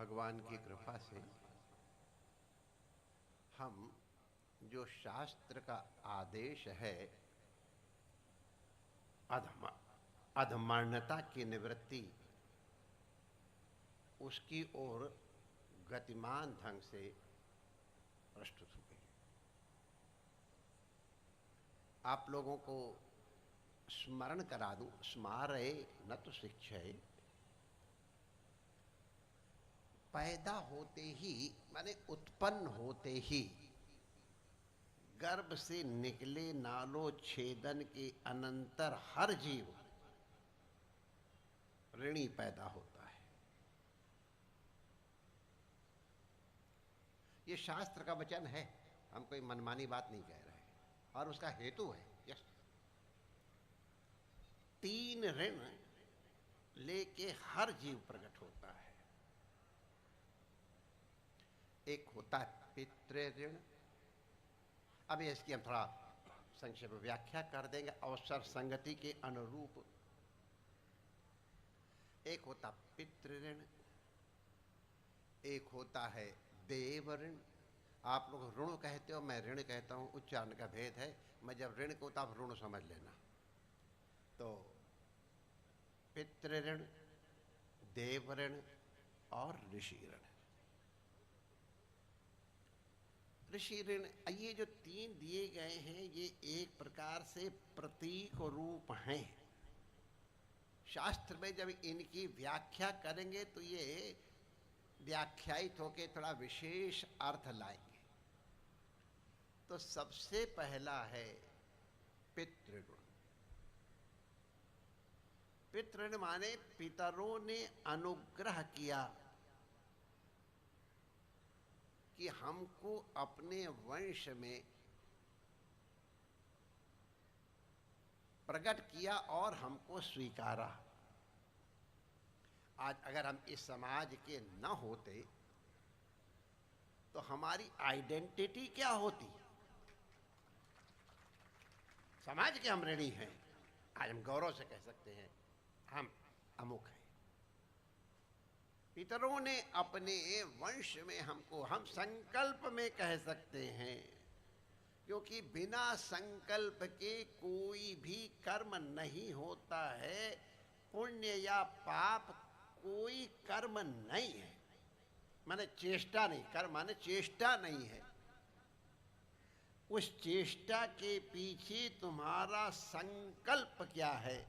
भगवान की कृपा से हम जो शास्त्र का आदेश है अधमर्णता की निवृत्ति, उसकी ओर गतिमान ढंग से प्रस्तुत हो गई। आप लोगों को स्मरण करा दूं, स्मारय न तो शिक्षय। पैदा होते ही माने उत्पन्न होते ही गर्भ से निकले नालो छेदन के अनंतर हर जीव ऋणी पैदा होता है। ये शास्त्र का वचन है, हम कोई मनमानी बात नहीं कह रहे हैं, और उसका हेतु है। यस, 3 ऋण लेके हर जीव प्रकट होता है। एक होता है पितृ ऋण। अब इसकी हम थोड़ा संक्षेप में व्याख्या कर देंगे अवसर संगति के अनुरूप। एक होता पितृ ऋण, एक होता है देव ऋण। आप लोग ऋण कहते हो, मैं ऋण कहता हूं, उच्चारण का भेद है। मैं जब ऋण को तब ऋण समझ लेना। तो पितृ ऋण, देव ऋण और ऋषि ऋण। ऋषि ऋण ये जो 3 दिए गए हैं, ये एक प्रकार से प्रतीक रूप हैं। शास्त्र में जब इनकी व्याख्या करेंगे तो ये व्याख्यायित होकर थोड़ा विशेष अर्थ लाएंगे। तो सबसे पहला है पितृ ऋण। पितृ ऋण माने पितरों ने अनुग्रह किया कि हमको अपने वंश में प्रकट किया और हमको स्वीकारा। आज अगर हम इस समाज के न होते तो हमारी आइडेंटिटी क्या होती? समाज के हम ऋणी हैं। आज हम गौरव से कह सकते हैं हम अमुक हैं। पितरों ने अपने वंश में हमको, हम संकल्प में कह सकते हैं, क्योंकि बिना संकल्प के कोई भी कर्म नहीं होता है। पुण्य या पाप कोई कर्म नहीं है, माने चेष्टा नहीं। कर्म माने चेष्टा नहीं है। उस चेष्टा के पीछे तुम्हारा संकल्प क्या है,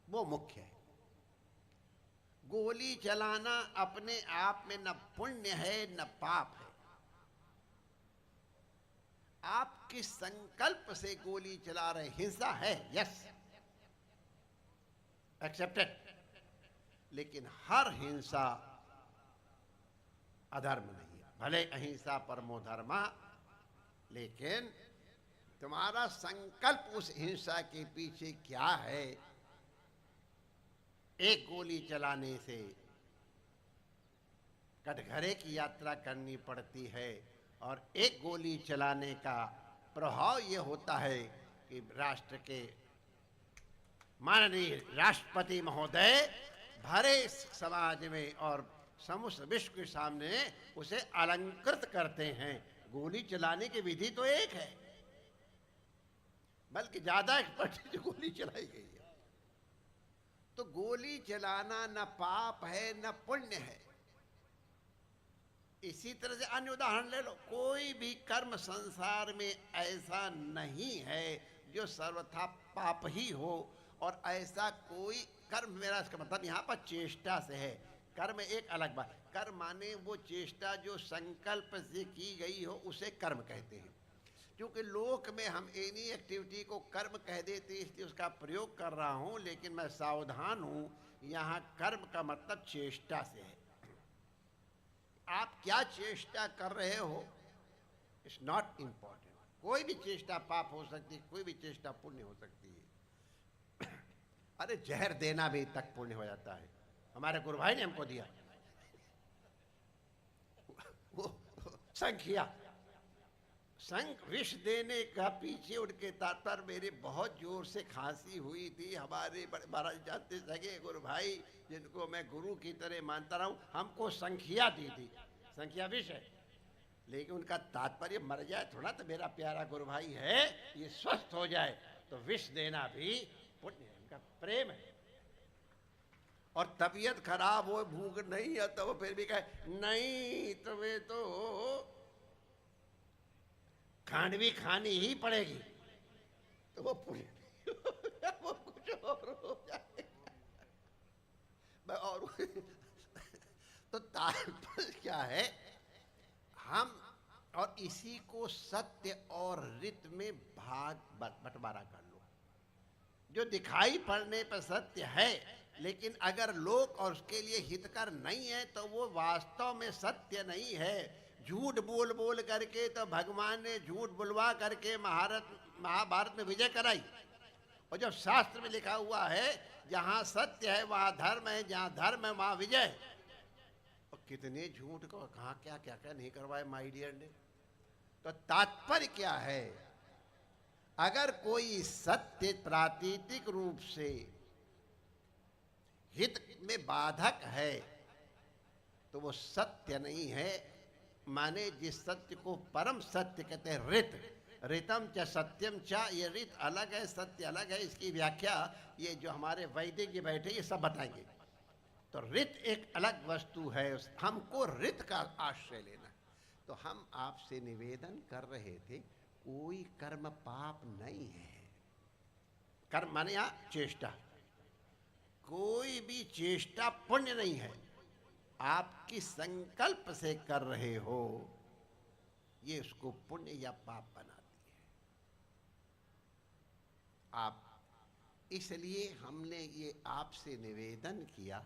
वो मुख्य है। गोली चलाना अपने आप में न पुण्य है न पाप है। आप किस संकल्प से गोली चला रहे? हिंसा है, यस, एक्सेप्टेड। लेकिन हर हिंसा अधर्म नहीं है। भले अहिंसा परमो धर्मा, लेकिन तुम्हारा संकल्प उस हिंसा के पीछे क्या है। एक गोली चलाने से कटघरे की यात्रा करनी पड़ती है, और एक गोली चलाने का प्रभाव ये होता है कि राष्ट्र के माननीय राष्ट्रपति महोदय भरे समाज में और समस्त विश्व के सामने उसे अलंकृत करते हैं। गोली चलाने की विधि तो एक है, बल्कि ज्यादा एक्सपर्ट गोली चलाई गई है। तो गोली चलाना न पाप है न पुण्य है। इसी तरह से अन्य उदाहरण ले लो। कोई भी कर्म संसार में ऐसा नहीं है जो सर्वथा पाप ही हो, और ऐसा कोई कर्म, मेरा इसका मतलब यहाँ पर चेष्टा से है। कर्म एक अलग बात। कर्म माने वो चेष्टा जो संकल्प से की गई हो, उसे कर्म कहते हैं। क्योंकि लोक में हम एनी एक्टिविटी को कर्म कह देते, इसलिए उसका प्रयोग कर रहा हूं, लेकिन मैं सावधान हूं। यहां कर्म का मतलब चेष्टा से है। आप क्या चेष्टा कर रहे हो, इट्स नॉट इंपॉर्टेंट। कोई भी चेष्टा पाप हो सकती है, कोई भी चेष्टा पुण्य हो सकती है। अरे जहर देना भी तक पुण्य हो जाता है। हमारे गुरु भाई ने हमको दिया वो संख्या विष देने का पीछे उनके तात्पर्य मेरे बहुत जोर से खांसी हुई थी। हमारे बड़े महाराज जानते सके गुरु भाई जिनको मैं गुरु की तरह मानता रहा हूं, हमको संख्या दी थी। संख्या विष है, लेकिन उनका तात्पर्य मर जाए थोड़ा तो मेरा प्यारा गुरु भाई है, ये स्वस्थ हो जाए, तो विष देना भी पुण्य है, उनका प्रेम है। और तबीयत खराब हो, भूख नहीं है, तो वो फिर भी कहे नहीं तुम्हें तो खांडवी खानी ही पड़ेगी, तो वो पुण्य वो कुछ और हो जाएगा। और तो तात्पर्य क्या है, हम और इसी को सत्य और रित में भाग बंटवारा कर लो। जो दिखाई पड़ने पर सत्य है, लेकिन अगर लोक और उसके लिए हितकर नहीं है तो वो वास्तव में सत्य नहीं है। झूठ बोल बोल करके तो भगवान ने झूठ बुलवा करके महाभारत में विजय कराई। और जब शास्त्र में लिखा हुआ है जहां सत्य है वहां धर्म है, जहां धर्म है वहां विजय। और कितने झूठ को कहा क्या क्या क्या नहीं करवाए माय डियर ने। तो तात्पर्य क्या है, अगर कोई सत्य प्रातीतिक रूप से हित में बाधक है तो वो सत्य नहीं है। माने जिस सत्य को परम सत्य कहते हैं, ऋत ऋतम च सत्यम च, ये ऋत अलग है सत्य अलग है। इसकी व्याख्या ये जो हमारे वैदिक जी बैठे ये सब बताएंगे। तो ऋत एक अलग वस्तु है, हमको ऋत का आश्रय लेना। तो हम आपसे निवेदन कर रहे थे, कोई कर्म पाप नहीं है। कर्म माने यहाँ चेष्टा, कोई भी चेष्टा पुण्य नहीं है। आपकी संकल्प से कर रहे हो, ये उसको पुण्य या पाप बनाती है। आप इसलिए हमने ये आपसे निवेदन किया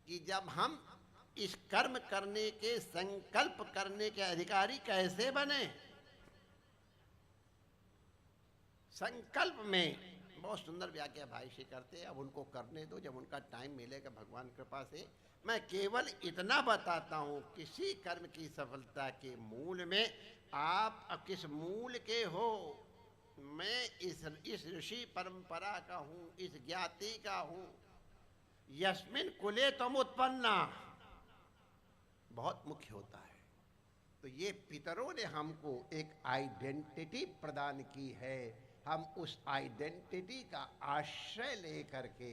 कि जब हम इस कर्म करने के संकल्प करने के अधिकारी कैसे बने। संकल्प में बहुत सुंदर व्याख्या भाई से करते हैं, अब उनको करने दो, जब उनका टाइम मिलेगा भगवान कृपा से। मैं केवल इतना बताता हूं, किसी कर्म की सफलता के मूल में आप किस मूल के हो। मैं इस ऋषि परंपरा का हूं, इस ज्ञाति का हूं। यस्मिन कुले तुम उत्पन्ना बहुत मुख्य होता है। तो ये पितरों ने हमको एक आइडेंटिटी प्रदान की है, हम उस आइडेंटिटी का आश्रय लेकर के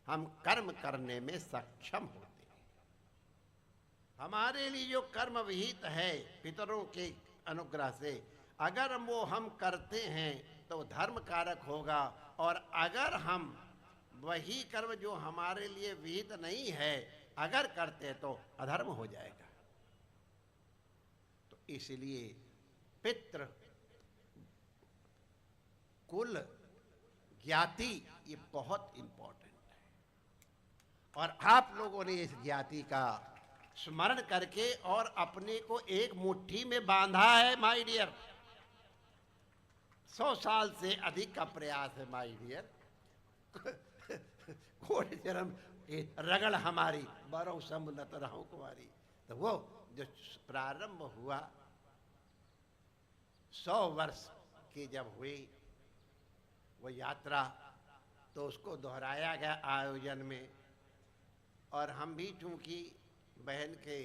हम कर्म करने में सक्षम होते हैं। हमारे लिए जो कर्म विहित है पितरों के अनुग्रह से, अगर वो हम करते हैं तो धर्म कारक होगा, और अगर हम वही कर्म जो हमारे लिए विहित नहीं है अगर करते तो अधर्म हो जाएगा। तो इसलिए पितृ कुल ज्ञाति ये बहुत इंपॉर्टेंट है। और आप लोगों ने इस ज्ञाति का स्मरण करके और अपने को एक मुट्ठी में बांधा है माय डियर। 100 साल से अधिक का प्रयास है माय डियर। घोड़े जन्म रगड़ हमारी बरौ समुन्नत रहूं कुमारी। तो वो जो प्रारंभ हुआ 100 वर्ष की जब हुई वो यात्रा, तो उसको दोहराया गया आयोजन में। और हम भी चूंकि बहन के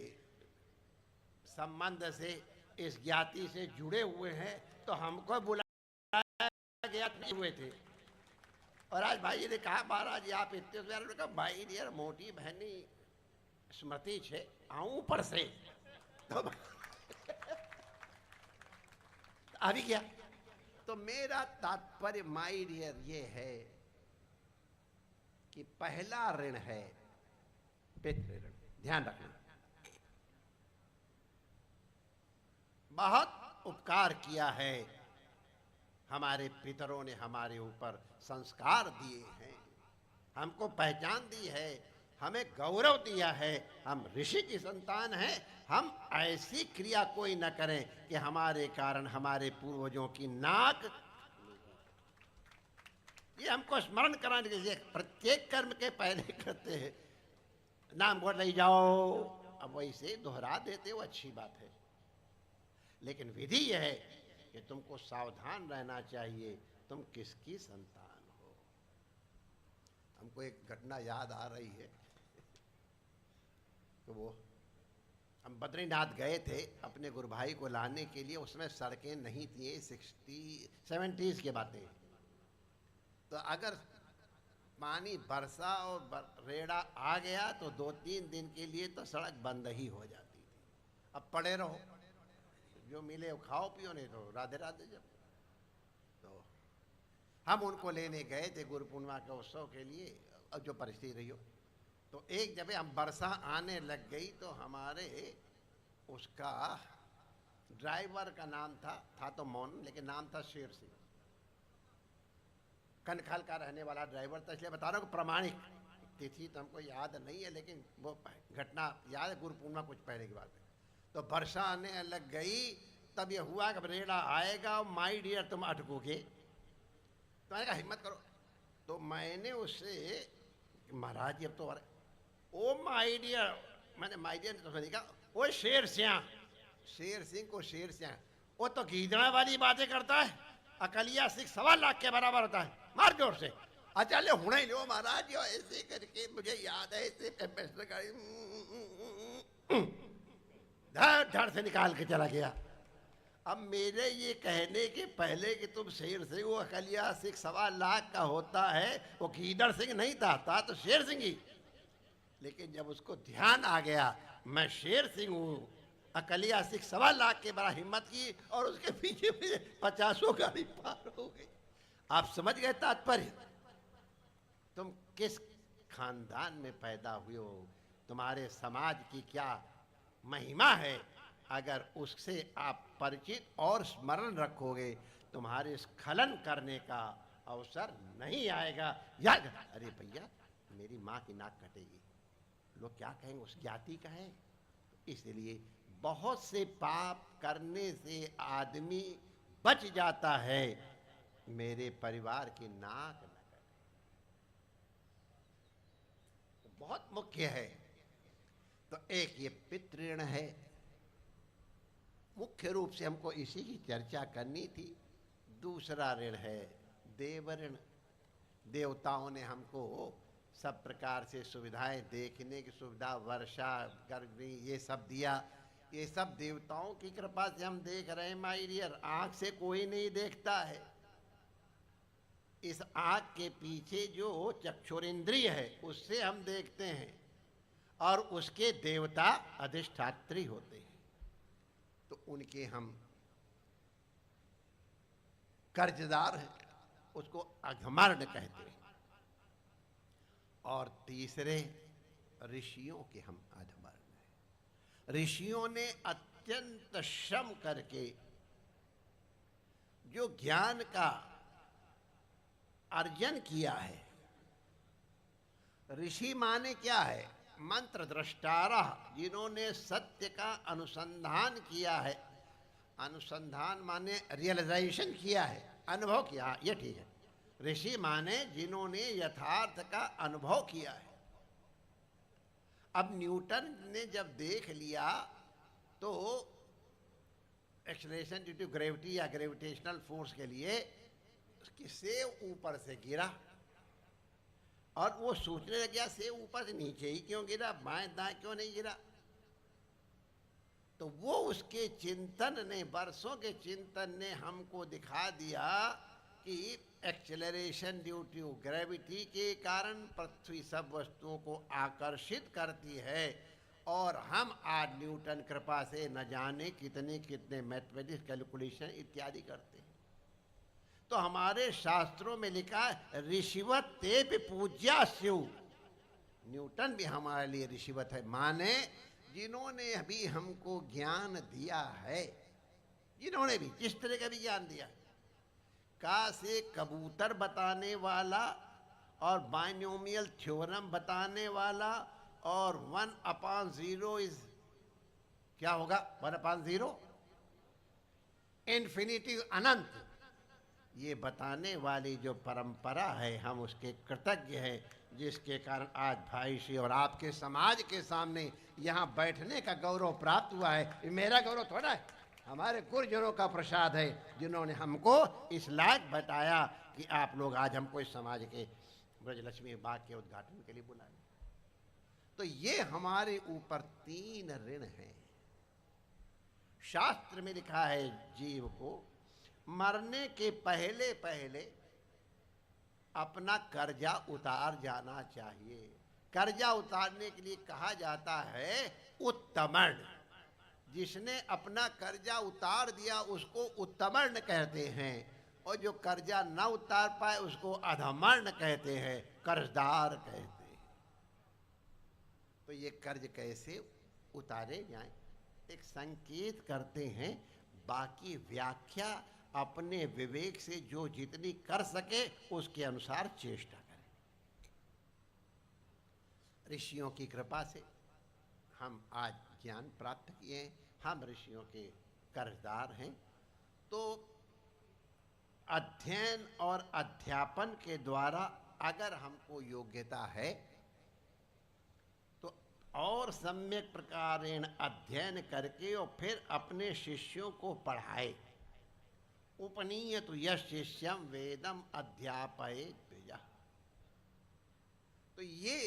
संबंध से इस ज्ञाति से जुड़े हुए हैं तो हमको बुलाया गया हुए थे। और आज भाई जी ने कहा महाराज आप इतने कहा भाई डियर मोटी बहनी स्मृति छे आऊं ऊपर से तो अभी क्या। तो मेरा तात्पर्य माय डियर ये है कि पहला ऋण है पितृ ऋण, ध्यान रखना। बहुत उपकार किया है हमारे पितरों ने, हमारे ऊपर संस्कार दिए हैं, हमको पहचान दी है, हमें गौरव दिया है, हम ऋषि की संतान हैं। हम ऐसी क्रिया कोई न करें कि हमारे कारण हमारे पूर्वजों की नाक। ये हमको स्मरण कराने के लिए प्रत्येक कर्म के पहले करते हैं नाम बोल रही जाओ, अब वैसे दोहरा देते हो, अच्छी बात है, लेकिन विधि यह है कि तुमको सावधान रहना चाहिए तुम किसकी संतान हो। हमको एक घटना याद आ रही है तो वो हम बद्रीनाथ गए थे अपने गुरु भाई को लाने के लिए, उसमें सड़कें नहीं थी, 70s की बातें। तो अगर पानी बरसा और रेड़ा आ गया तो 2-3 दिन के लिए तो सड़क बंद ही हो जाती थी। अब पड़े रहो, जो मिले वो खाओ पियो, नहीं तो राधे राधे। जब तो हम उनको लेने गए थे गुरु पूर्णिमा के उत्सव के लिए, अब जो परिस्थिति रही हो, तो एक जब हम वर्षा आने लग गई तो हमारे उसका ड्राइवर का नाम था तो मौन, लेकिन नाम था शेर सिंह, कनखल का रहने वाला ड्राइवर था, इसलिए बता रहा हूँ प्रमाणिक तिथि तो हमको याद नहीं है, लेकिन वो घटना याद है, गुरु पूर्णिमा कुछ पहले की बात है। तो वर्षा आने लग गई, तब ये हुआ कि रेड़ा आएगा, माई डियर तुम अटकोगे, तो मैंने कहा हिम्मत करो। तो मैंने उससे महाराज जी अब तो ओ माई डियर, मैंने माई डियर तो मैंने कहा ओ शेर सिंह, शेर सिंह को शेर सिंह, वो तो गीदड़ा वाली बातें करता है, अकलिया सिख 1.25 लाख के बराबर होता है, मार जोर से। अच्छा ले हुणा ही लो महाराज जी, ऐसे करके मुझे याद है, ऐसे एम्बेसडर गाड़ी धड़ धड़ से निकाल के चला गया। अब मेरे ये कहने के पहले कि तुम शेर सिंह, वो अकलिया सिख 1.25 लाख का होता है, वो गीदड़ सिंह नहीं था तो शेर सिंह ही। लेकिन जब उसको ध्यान आ गया मैं शेर सिंह हूँ, अकलिया सिख 1.25 लाख के बड़ा हिम्मत की और उसके पीछे पीछे 50 गाड़ी पार हो गई। आप समझ गए तात्पर्य, तुम किस खानदान में पैदा हुए हो, तुम्हारे समाज की क्या महिमा है, अगर उससे आप परिचित और स्मरण रखोगे तुम्हारे स्खलन करने का अवसर नहीं आएगा। याद, अरे भैया मेरी माँ की नाक कटेगी, लोग क्या कहेंगे, उस जाति का है। इसलिए बहुत से पाप करने से आदमी बच जाता है, मेरे परिवार की नाक न कटे, तो बहुत मुख्य है। तो एक ये पितृण है, मुख्य रूप से हमको इसी की चर्चा करनी थी। दूसरा ऋण है देवऋण। देवताओं ने हमको सब प्रकार से सुविधाएं, देखने की सुविधा, वर्षा, गर्मी, ये सब दिया। ये सब देवताओं की कृपा से हम देख रहे हैं माय डियर, आँख से कोई नहीं देखता है। इस आँख के पीछे जो चक्षुरेंद्रिय है उससे हम देखते हैं, और उसके देवता अधिष्ठात्री होते हैं, तो उनके हम कर्जदार हैं, उसको अघमर्ण कहते हैं। और तीसरे ऋषियों के हम अधमर्ण हैं। ऋषियों ने अत्यंत श्रम करके जो ज्ञान का अर्जन किया है। ऋषि माने क्या है, मंत्र दृष्टारा, जिन्होंने सत्य का अनुसंधान किया है। अनुसंधान माने रियलाइजेशन किया है, अनुभव किया, ये ठीक है। ऋषि माने जिन्होंने यथार्थ का अनुभव किया है। अब न्यूटन ने जब देख लिया तो एक्सेलरेशन ड्यू टू ग्रेविटी या ग्रेविटेशनल फोर्स के लिए उसकी सेब ऊपर से गिरा, और वो सोचने लग गया सेब ऊपर से नीचे ही क्यों गिरा, बाएं दाएं क्यों नहीं गिरा। तो वो उसके चिंतन ने, वर्षों के चिंतन ने हमको दिखा दिया कि एक्सेलरेशन ड्यू टू ग्रेविटी के कारण पृथ्वी सब वस्तुओं को आकर्षित करती है, और हम आज न्यूटन कृपा से न जाने कितने कितने मैथमेटिक्स कैलकुलेशन इत्यादि करते हैं। तो हमारे शास्त्रों में लिखा है ऋषिवत ते भी पूज्या स्यु। न्यूटन भी हमारे लिए ऋषिवत है, माने जिन्होंने अभी हमको ज्ञान दिया है, जिन्होंने भी जिस तरह का भी ज्ञान दिया है। का से कबूतर बताने वाला और बाइनोमियल थ्योरम बताने वाला, और 1/0 इज क्या होगा, 1/0 इन्फिनिटी अनंत, ये बताने वाली जो परंपरा है हम उसके कृतज्ञ हैं। जिसके कारण आज भाई श्री और आपके समाज के सामने यहाँ बैठने का गौरव प्राप्त हुआ है। ये मेरा गौरव थोड़ा है, हमारे गुरुजनों का प्रसाद है, जिन्होंने हमको इस लायक बताया कि आप लोग आज हमको इस समाज के ब्रजलक्ष्मी बाग के उद्घाटन के लिए बुलाए। तो ये हमारे ऊपर 3 ऋण हैं। शास्त्र में लिखा है जीव को मरने के पहले पहले अपना कर्जा उतार जाना चाहिए। कर्जा उतारने के लिए कहा जाता है उत्तमर्ण। जिसने अपना कर्जा उतार दिया उसको उत्तमर्ण कहते हैं, और जो कर्जा न उतार पाए उसको अधमर्ण कहते हैं, कर्जदार कहते हैं। तो ये कर्ज कैसे उतारे जाएं, एक संकेत करते हैं। बाकी व्याख्या अपने विवेक से जो जितनी कर सके उसके अनुसार चेष्टा करें। ऋषियों की कृपा से हम आज ज्ञान प्राप्त किए हैं, हम ऋषियों के कर्जदार हैं। तो अध्ययन और अध्यापन के द्वारा अगर हमको योग्यता है तो और सम्यक प्रकारेण अध्ययन करके और फिर अपने शिष्यों को पढ़ाए। उपनीयतु यश शिष्यम वेदम अध्यापयेत् द्विजः। तो ये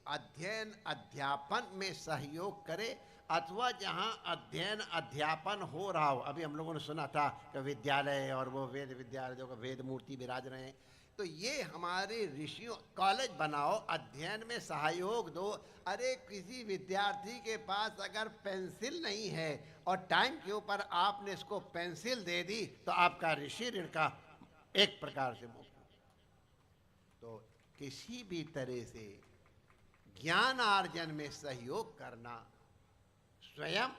अध्ययन अध्यापन में सहयोग करे, अथवा जहाँ अध्ययन अध्यापन हो रहा हो। अभी हम लोगों ने सुना था कि विद्यालय और वो वेद विद्यालयों का वेद मूर्ति विराज रहे हैं। तो ये हमारे ऋषियों, कॉलेज बनाओ, अध्ययन में सहयोग दो। अरे किसी विद्यार्थी के पास अगर पेंसिल नहीं है और टाइम के ऊपर आपने इसको पेंसिल दे दी तो आपका ऋषि ऋण का एक प्रकार से मुक्त। तो किसी भी तरह से ज्ञान आर्जन में सहयोग करना स्वयं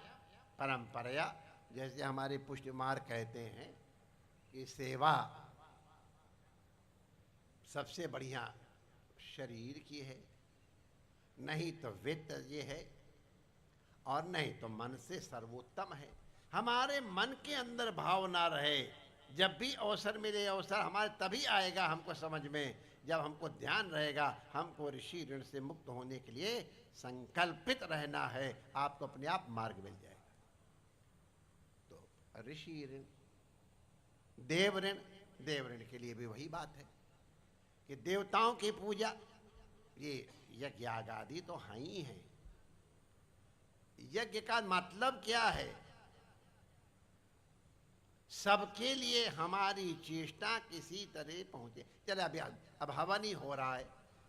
परंपरा, जैसे हमारे पुष्टिमार कहते हैं कि सेवा सबसे बढ़िया शरीर की है, नहीं तो वित्त ये है, और नहीं तो मन से सर्वोत्तम है। हमारे मन के अंदर भाव ना रहे, जब भी अवसर मिले, अवसर हमारे तभी आएगा हमको समझ में जब हमको ध्यान रहेगा हमको ऋषि ऋण से मुक्त होने के लिए संकल्पित रहना है। आपको अपने आप मार्ग मिल जाएगा। तो ऋषि ऋण, देव ऋण, देव ऋण के लिए भी वही बात है कि देवताओं की पूजा, ये यज्ञ आदि तो हैं ही हैं। यज्ञ का मतलब क्या है? सबके लिए हमारी चेष्टा किसी तरह पहुंचे। चले अब हवन ही हो रहा है,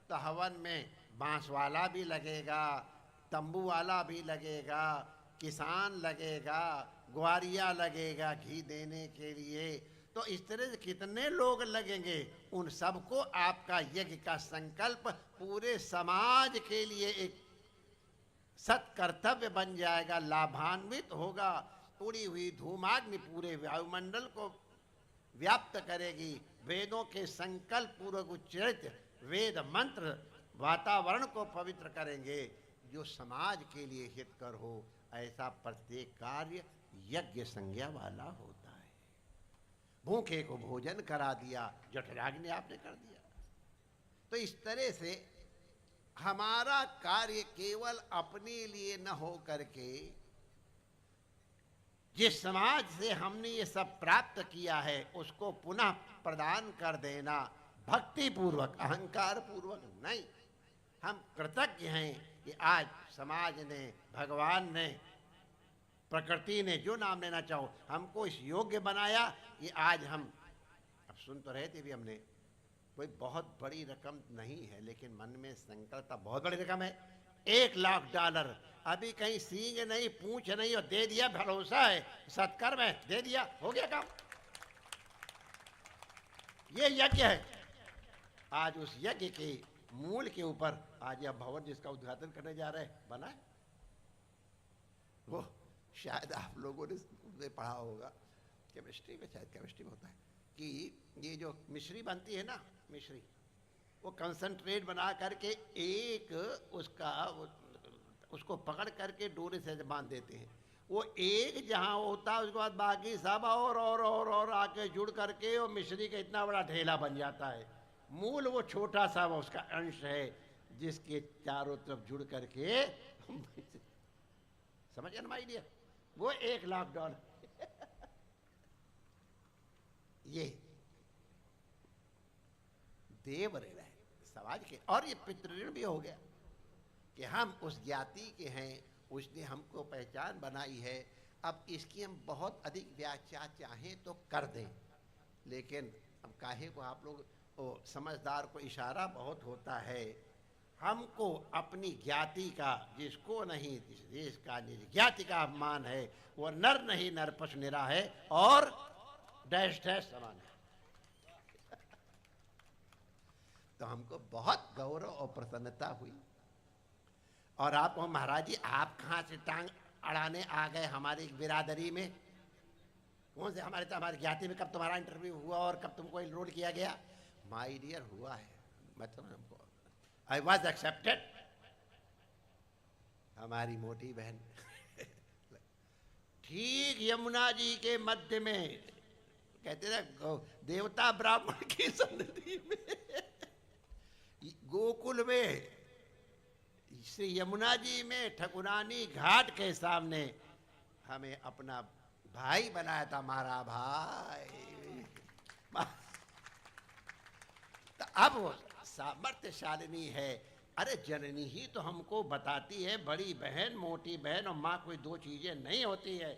तो हवन में बांस वाला भी लगेगा, तंबू वाला भी लगेगा, किसान लगेगा, ग्वारिया लगेगा घी देने के लिए। तो इस तरह से कितने लोग लगेंगे, उन सबको आपका यज्ञ का संकल्प पूरे समाज के लिए एक सत्कर्तव्य बन जाएगा, लाभान्वित होगा। उड़ी हुई धूमाग्नि पूरे वायुमंडल को व्याप्त करेगी। वेदों के संकल्प पूर्वक उच्चारित वेद मंत्र वातावरण को पवित्र करेंगे, जो समाज के लिए हितकर हो। ऐसा प्रत्येक कार्य यज्ञ संज्ञा वाला होता है। भूखे को भोजन करा दिया, जठराग्नि आपने कर दिया। तो इस तरह से हमारा कार्य केवल अपने लिए न हो करके जिस समाज से हमने ये सब प्राप्त किया है उसको पुनः प्रदान कर देना, भक्ति पूर्वक, अहंकार पूर्वक नहीं। हम कृतज्ञ हैं कि आज समाज ने, भगवान ने, प्रकृति ने, जो नाम लेना चाहो, हमको इस योग्य बनाया कि आज हम, अब सुन तो रहे थे भी हमने, कोई बहुत बड़ी रकम नहीं है लेकिन मन में संकल्प, बहुत बड़ी रकम है, $1,00,000। अभी कहीं सींग नहीं, पूंछ नहीं, और दे दिया, भरोसा है, सत्कर्म है, दे दिया, हो गया काम। ये यज्ञ है। आज उस यज्ञ के मूल के ऊपर आज यह भवन जिसका उद्घाटन करने जा रहे हैं बना है। वो शायद आप लोगों ने पढ़ा होगा, केमिस्ट्री में, शायद केमिस्ट्री में होता है कि ये जो मिश्री बनती है ना, मिश्री, वो कंसंट्रेट बना करके एक उसको पकड़ करके डोरे से बांध देते हैं। वो एक जहाँ होता है उसके बाद बाकी सब और आके जुड़ करके और मिश्री का इतना बड़ा ढेला बन जाता है। मूल वो छोटा सा वो उसका अंश है जिसके चारों तरफ जुड़ करके समझ गए ना माय डियर, वो $1,00,000 ये देव ऋण है समाज के। और ये पितृ ऋण भी हो गया कि हम उस जाति के हैं, उसने हमको पहचान बनाई है। अब इसकी हम बहुत अधिक व्याख्या चाहें तो कर दें, लेकिन अब काहे को आप लोग समझदार को इशारा बहुत होता है। हमको अपनी ज्ञाति का, जिसको नहीं जिस देश का निज ज्ञाति का अपमान है, वो नर नहीं नर पशु निरा है और डैश डैश समान है। तो हमको बहुत गौरव और प्रसन्नता हुई। और आपको महाराज जी, आप कहाँ से टांग अड़ाने आ गए हमारी बिरादरी में? कौन से हमारे ज्ञाति में कब तुम्हारा इंटरव्यू हुआ और कब तुमको एनरोल किया गया? माय डियर हुआ है, मतलब हमको आई वॉज एक्सेप्टेड। हमारी मोटी बहन ठीक यमुना जी के मध्य में, कहते ना देवता ब्राह्मण की सन्निधि में, गोकुल में, श्री यमुना जी में ठकुरानी घाट के सामने हमें अपना भाई बनाया था, हमारा भाई। तो अब वो सामर्थ्यशालिनी है। अरे जननी ही तो हमको बताती है, बड़ी बहन मोटी बहन और माँ कोई दो चीजें नहीं होती है।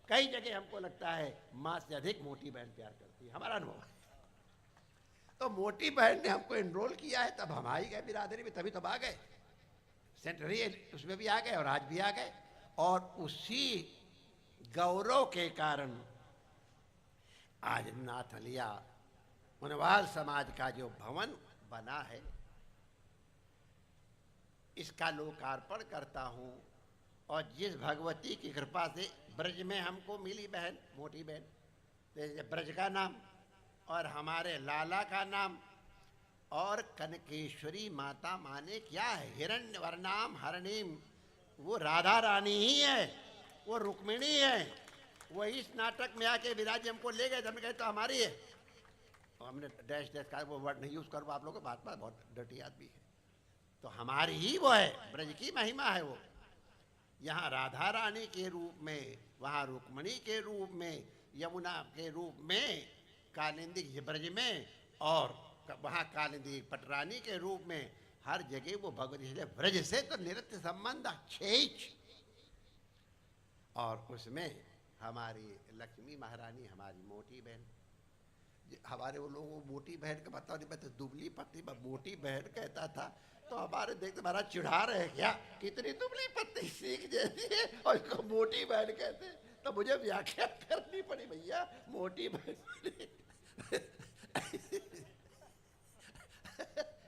कई जगह हमको लगता है माँ से अधिक मोटी बहन प्यार करती है, हमारा अनुभव है। तो मोटी बहन ने हमको एनरोल किया है, तब हम आ ही गए बिरादरी में, तभी तब आ गए सेंट्रली, उसमें भी आ गए और आज भी आ गए। और उसी गौरव के कारण आज नाथलिया मुनवाल समाज का जो भवन बना है, इसका लोकार्पण करता हूँ। और जिस भगवती की कृपा से ब्रज में हमको मिली बहन, मोटी बहन, जैसे ब्रज का नाम और हमारे लाला का नाम, और कनकेश्वरी माता माने क्या है, हिरण्य वर्णाम हरणीम, वो राधा रानी ही है, वो रुक्मिणी है। वो इस नाटक में आके विराज हमको ले गए, हमने कहे तो हमारी है। और हमने डैश डैश का वो वर्ड नहीं यूज करूँ, आप लोगों को बात बात बहुत डटी आदमी है, तो हमारी ही वो है, ब्रज की महिमा है वो। यहाँ राधा रानी के रूप में, वहाँ रुक्मिणी के रूप में, यमुना के रूप में, कालिंदी ब्रज में, और वहाँ कालिंदी पटरानी के रूप में, हर जगह वो भगवती से ब्रज से तो निरंतर संबंध अच्छेच। और उसमें हमारी लक्ष्मी महारानी, हमारी मोटी बहन, हमारे वो लोगों को मोटी बहन का पता नहीं, मैं तो दुबली पत्ती मोटी बहन कहता था। तो हमारे देखते महाराज चिढ़ा रहे क्या, कितनी दुबली पत्ती सीख जैसी है और इसको मोटी बहन कहते हैं। तो मुझे व्याख्या करनी पड़ी, भैया मोटी बहन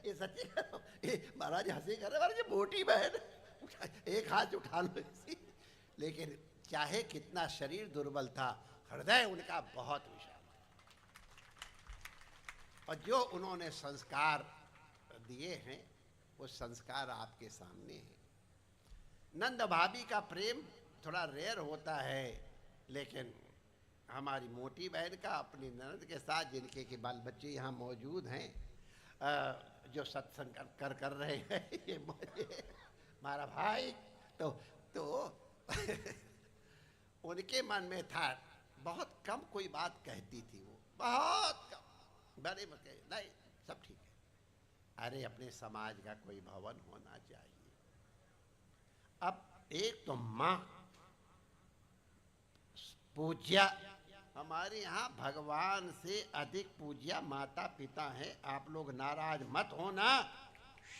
ये सच्ची महाराज हंसी कर रहे, महाराज मोटी बहन, एक हाथ उठा लो इसी। लेकिन चाहे कितना शरीर दुर्बल था, हृदय उनका बहुत विशाल था। और जो उन्होंने संस्कार दिए हैं, वो संस्कार आपके सामने है। नंद भाभी का प्रेम थोड़ा रेयर होता है, लेकिन हमारी मोटी बहन का अपनी ननद के साथ, जिनके के बाल बच्चे यहाँ मौजूद हैं, जो सत्संग कर रहे हैं, ये हमारा भाई, तो उनके मन में था, बहुत कम कोई बात कहती थी वो, बहुत कम, बड़े नहीं सब ठीक है। अरे अपने समाज का कोई भवन होना चाहिए। अब एक तो माँ पूज्या, हमारे यहाँ भगवान से अधिक पूज्या माता पिता हैं। आप लोग नाराज मत होना,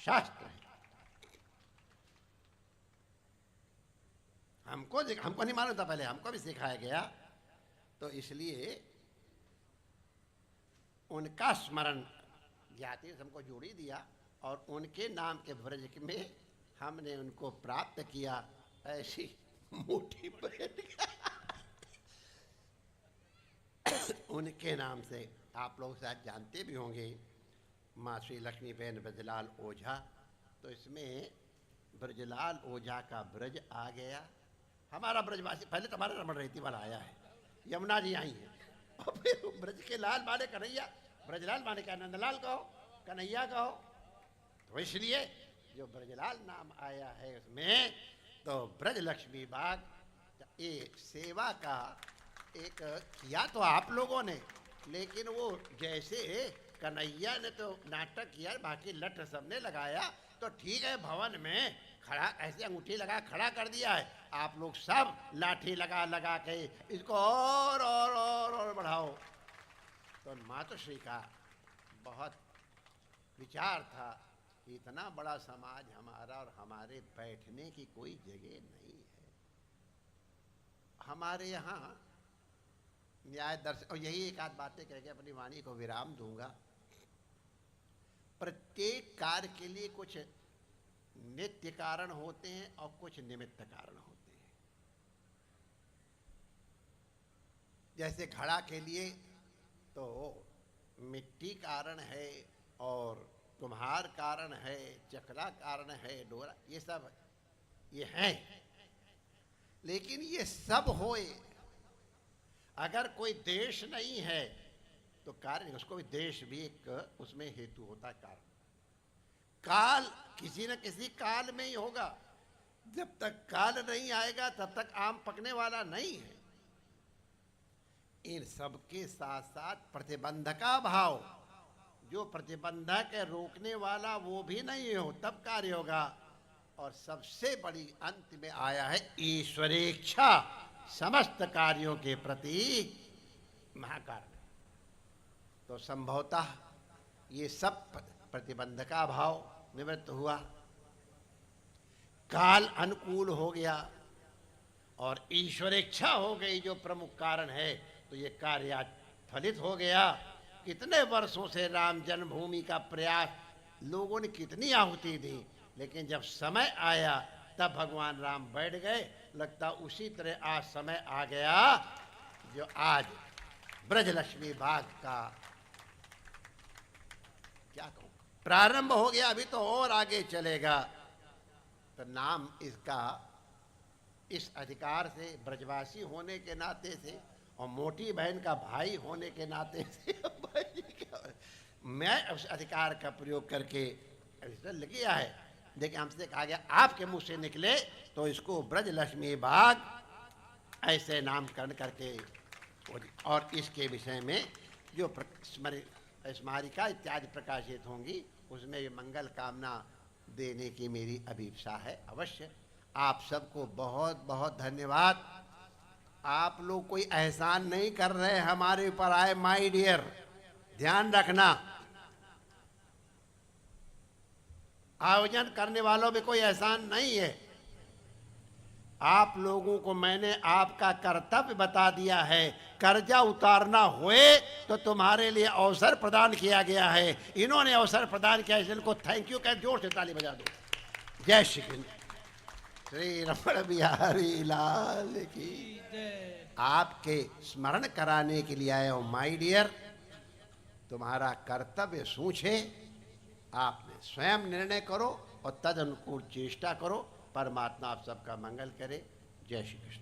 शास्त्र है। हमको नहीं मालूम था पहले, हमको भी सिखाया गया, तो इसलिए उनका स्मरण ज्ञाति हमको जोड़ी दिया, और उनके नाम के ब्रज में हमने उनको प्राप्त किया। ऐसी मोटी बहन उनके नाम से आप लोग शायद जानते भी होंगे, माँ श्री लक्ष्मी बहन ब्रजलाल ओझा। तो इसमें ब्रजलाल ओझा का ब्रज आ गया। हमारा ब्रजवासी पहले तो हमारा रमण रहती वाला आया है, यमुना जी आई है, और फिर ब्रज के लाल माने कन्हैया, ब्रजलाल माने क्या नंदलाल कहो, कन्हैया कहो। तो इसलिए जो ब्रजलाल नाम आया है उसमें, तो ब्रज लक्ष्मी बाग ये सेवा का एक किया तो आप लोगों ने, लेकिन वो जैसे कन्हैया ने तो नाटक किया, बाकी लठ सबने लगाया, तो ठीक है भवन में खड़ा ऐसे अंगूठी लगा खड़ा कर दिया है, आप लोग सब लाठी लगा लगा के इसको और बढ़ाओ। तो मातोश्री का बहुत विचार था कि इतना बड़ा समाज हमारा और हमारे बैठने की कोई जगह नहीं है। हमारे यहाँ न्याय दर्शन, और यही एक आध बातें कह के अपनी वाणी को विराम दूंगा। प्रत्येक कार्य के लिए कुछ नित्य कारण होते हैं और कुछ निमित्त कारण होते हैं। जैसे घड़ा के लिए तो मिट्टी कारण है और कुम्हार कारण है, चकला कारण है, डोरा, ये सब ये हैं। लेकिन ये सब होए, अगर कोई देश नहीं है तो कार्य, उसको भी देश भी एक उसमें हेतु होता है कारण। काल किसी न किसी काल में ही होगा, जब तक काल नहीं आएगा तब तक आम पकने वाला नहीं है। इन सब के साथ साथ प्रतिबंध का भाव, जो प्रतिबंधक है रोकने वाला वो भी नहीं हो तब कार्य होगा। और सबसे बड़ी अंत में आया है ईश्वरेच्छा समस्त कार्यों के प्रति महाकारण। तो संभवतः ये सब प्रतिबंध का भाव निवृत्त हुआ, काल अनुकूल हो गया और ईश्वरेच्छा हो गई जो प्रमुख कारण है, तो ये कार्य आज फलित हो गया। कितने वर्षों से राम जन्मभूमि का प्रयास, लोगों ने कितनी आहुति दी, लेकिन जब समय आया तब भगवान राम बैठ गए। लगता उसी तरह आज समय आ गया जो आज ब्रजलक्ष्मी बाग का क्या कहूं प्रारंभ हो गया। अभी तो और आगे चलेगा। तो नाम इसका इस अधिकार से, ब्रजवासी होने के नाते से और मोटी बहन का भाई होने के नाते से मैं उस अधिकार का प्रयोग करके किया है। देखिए हमसे कहा गया आपके मुंह से निकले तो इसको ब्रजलक्ष्मी बाग ऐसे नामकरण करके, और इसके विषय में जो स्मारिका इत्यादि प्रकाशित होंगी उसमें ये मंगल कामना देने की मेरी अभिप्सा है। अवश्य आप सबको बहुत बहुत धन्यवाद। आप लोग कोई एहसान नहीं कर रहे हमारे ऊपर आए, माय डियर, ध्यान रखना। आयोजन करने वालों में कोई एहसान नहीं है। आप लोगों को मैंने आपका कर्तव्य बता दिया है। कर्जा उतारना हुए तो तुम्हारे लिए अवसर प्रदान किया गया है। इन्होंने अवसर प्रदान किया, इसलिए इनको थैंक यू कह जोर से ताली बजा दो। जय श्री कृष्ण, श्री रमण बिहारी लाल की। आपके स्मरण कराने के लिए आया हूं माय डियर। तुम्हारा कर्तव्य सूझे, आपने स्वयं निर्णय करो और तद अनुकूल चेष्टा करो। परमात्मा आप सबका मंगल करे। जय श्री कृष्ण।